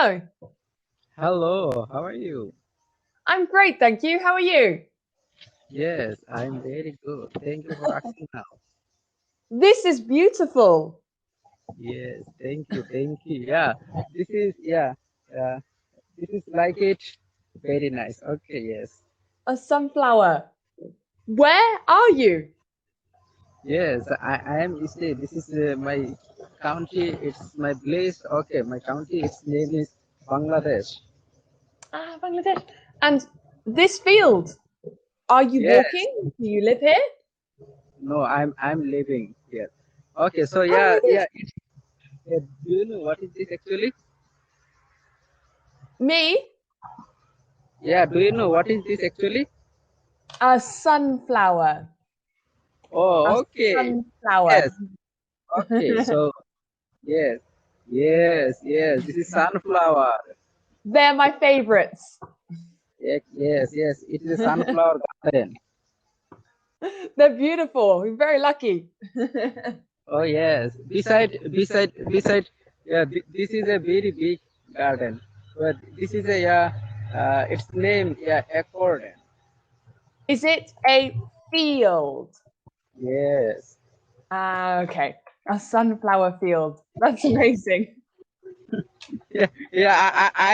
Hello. Hello, how are you? I'm great, thank you. How are you? Yes, I'm very good. Thank you for asking now. This is beautiful. Yes, thank you. Uh, this is like it. Very nice. Okay, yes. A sunflower. Where are you? Yes, I am stay. This is my country. It's my place. Okay, my country. Its name is Bangladesh. Ah, Bangladesh. And this field, are you Yes. walking? Do you live here? No, I'm living here. Okay, so Oh my goodness. do you know what is this actually? Me? Yeah, do you know what is this actually? A sunflower. A Oh, okay. sunflower. Yes. Okay, so yes, yes. This is sunflower. They're my favorites. Yes. It is a sunflower garden. They're beautiful. You're very lucky. Oh yes. Beside. Yeah, this is a very big garden. But this is a its name accordion. Is it a field? Yes. Ah, okay. A sunflower field. That's amazing. I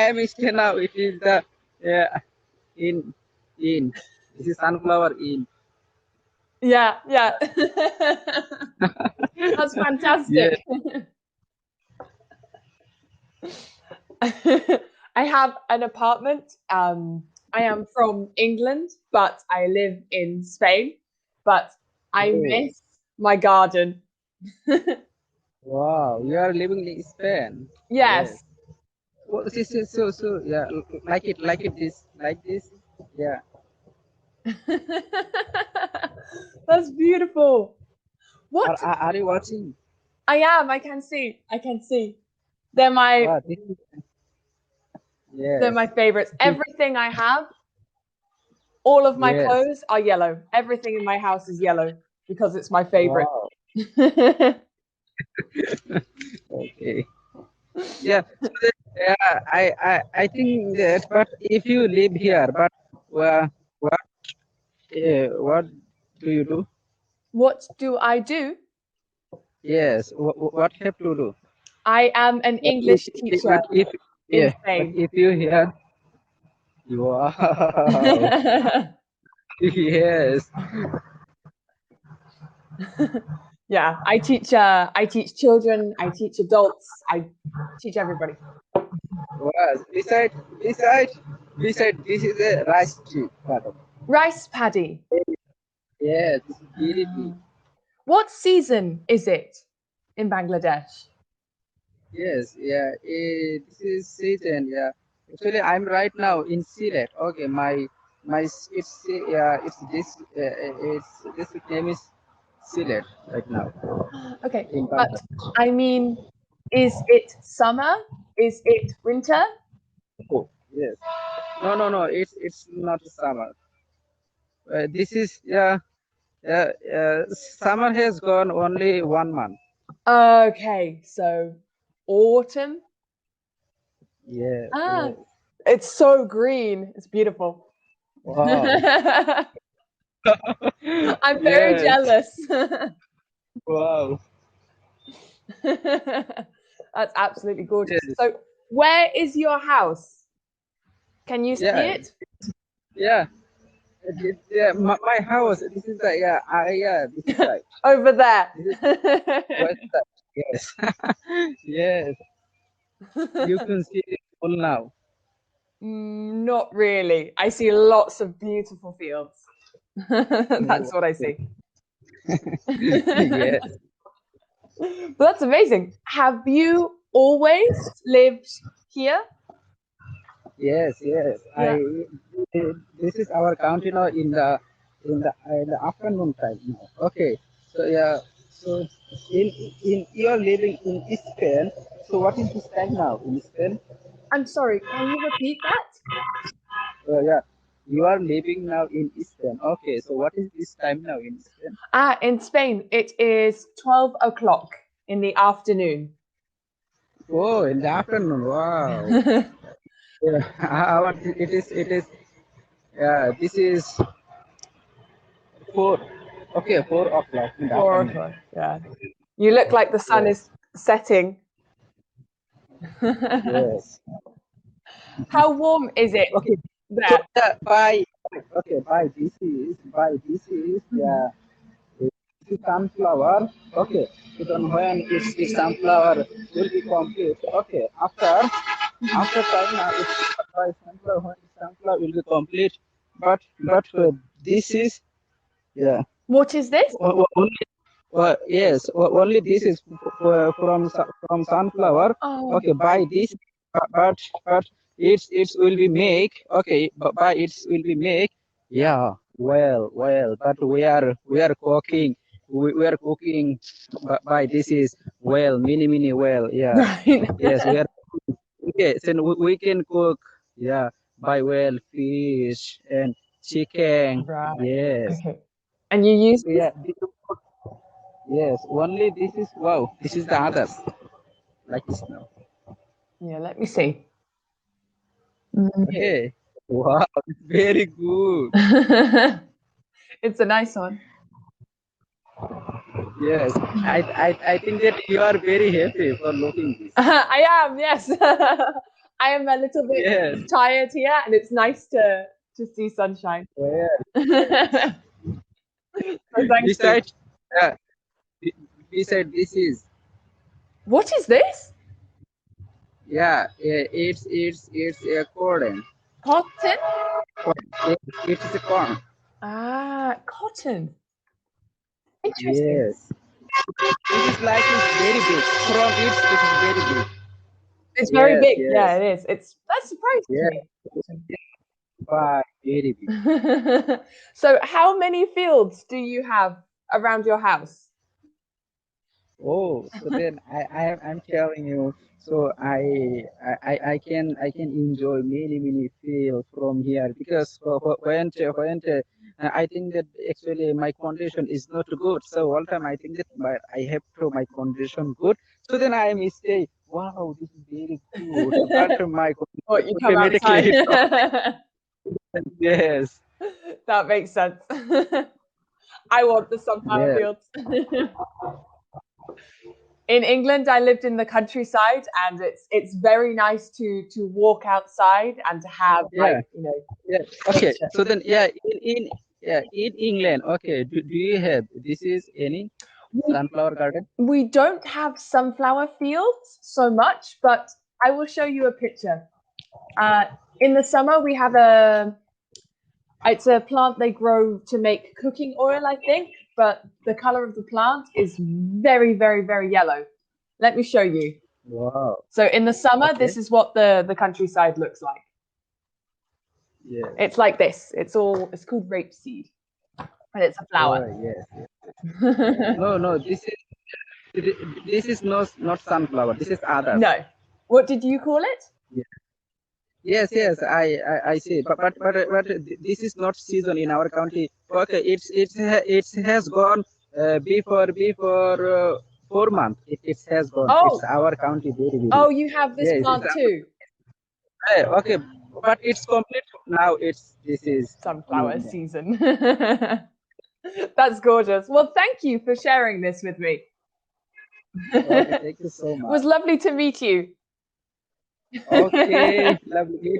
am still now. It is the yeah in in. This is sunflower in. Yeah. That's Yes. fantastic. I have an apartment. I am from England, but I live in Spain. But I Oh, miss my garden. wow. You are living in Spain. Yes. Yes. Oh, yeah, like it this, like this, yeah. That's beautiful. Are, What? are, are you watching? I am. I can see. I can see. They're my This is, they're yes, my favorites. this is, Everything I have, all of my yes. clothes are yellow. Everything in my house is yellow because it's my favorite. Wow. Okay. Yeah. So I think that, but if you live here, but what what do you do? What do I do? Yes. What have to do? I am an But if, English if teacher but if in yeah, but Spain. if you hear, wow. Yes. Yeah, I teach children, I teach adults, I teach everybody. Was beside this is a rice tree. Pardon. Rice paddy. Yes, this is very big. What season is it in Bangladesh? Yes, this is season. Yeah, actually, I'm right now in Sylhet. Okay, it's this name is Sylhet right now Okay, in but Bangladesh. I mean, is it summer? Is it winter? Oh, yes. No. It's not summer. This is summer has gone only 1 month. Okay, so autumn. Ah, Yes. it's so green. It's beautiful. Wow. I'm very Yes. jealous. Wow. That's absolutely gorgeous. Yes. So, where is your house? Can you see Yeah. it? Yeah. My house. This is the this is right. Over there. This is west side. Yes. Yes. You can see it all now. Not really. I see lots of beautiful fields. That's Oh, what I okay. see. Yes. But that's amazing. Have you always lived here? Yes. Yeah. This is our country now in the afternoon time now. Okay. So yeah. So in you are living in Spain. So what is this time now in Spain? I'm sorry, can you repeat that? Yeah. You are living now in Spain. Okay. So what is this time now in Spain? In Spain, it is 12 o'clock in the afternoon. Oh, in the afternoon. Wow. Yeah, it is. This is 4. Okay, 4 o'clock in the 4 o'clock. afternoon. Yeah. You look like the sun is Yes. setting. Yes. How warm is it Okay. So there? by okay by this is yeah, it's sunflower. Okay. So then when it's sunflower will be complete. Okay. After time it's by sunflower when sunflower will be complete. But this is yeah. What is this? Only yes, only this is from sunflower. Oh, Okay, by this, but it's will be make. Okay, but by it's will be make. Yeah, well, but we are cooking. We are cooking. By this is well, mini well. Yeah, right. yes, we are. Okay, so we can cook. Yeah, by well, fish and chicken. Right. Yes. Okay. And you use this? Yeah. Yes, only this is wow. This is the others like this now. Yeah, let me see. Okay. Okay. Wow, it's very good. It's a nice one. Yes, I think that you are very happy for looking this. I am, yes. I am a little bit Yes. tired here, and it's nice to see sunshine. Well, So thank you. besides, uh, beside this is What is this? it's a corn. Cotton? It's a corn. Ah, cotton. Interesting. Yes. It is like it's very big. From it is very big. It's very Yes, big. Yeah, yes, it is. That surprises yes. me. Very big. So, how many fields do you have around your house? Oh, so then I'm telling you, so I can enjoy many feel from here because I think that actually my condition is not good. So all time I think that I have to my condition good. So then I may say, wow, this is very good. But my Or condition you come automatically outside? it's not. Yes, That makes sense. I want the sunflower yes, fields. In England, I lived in the countryside, and it's very nice to walk outside and to have yeah. Yeah. Okay. nature. So then, yeah, in England, okay. Do you have this is any sunflower garden? We don't have sunflower fields so much, but I will show you a picture. Uh, in the summer, we have it's a plant they grow to make cooking oil, I think, but the color of the plant is very yellow. Let me show you. Wow. So in the summer, Okay. this is what the countryside looks like. Yes. It's like this. It's called rapeseed, and it's a flower. Oh, yes. No. This is not sunflower. This is others. No. What did you call it? Yes. I see. But this is not season in our country. Okay. It has gone before 4 months. It has gone. Oh. It's our country very. Oh, you have this Yes. plant too. Okay, but it's complete now. This is Sunflower season. That's gorgeous. Well, thank you for sharing this with me. Okay, thank you so It was much. lovely to meet you. Okay, lovely.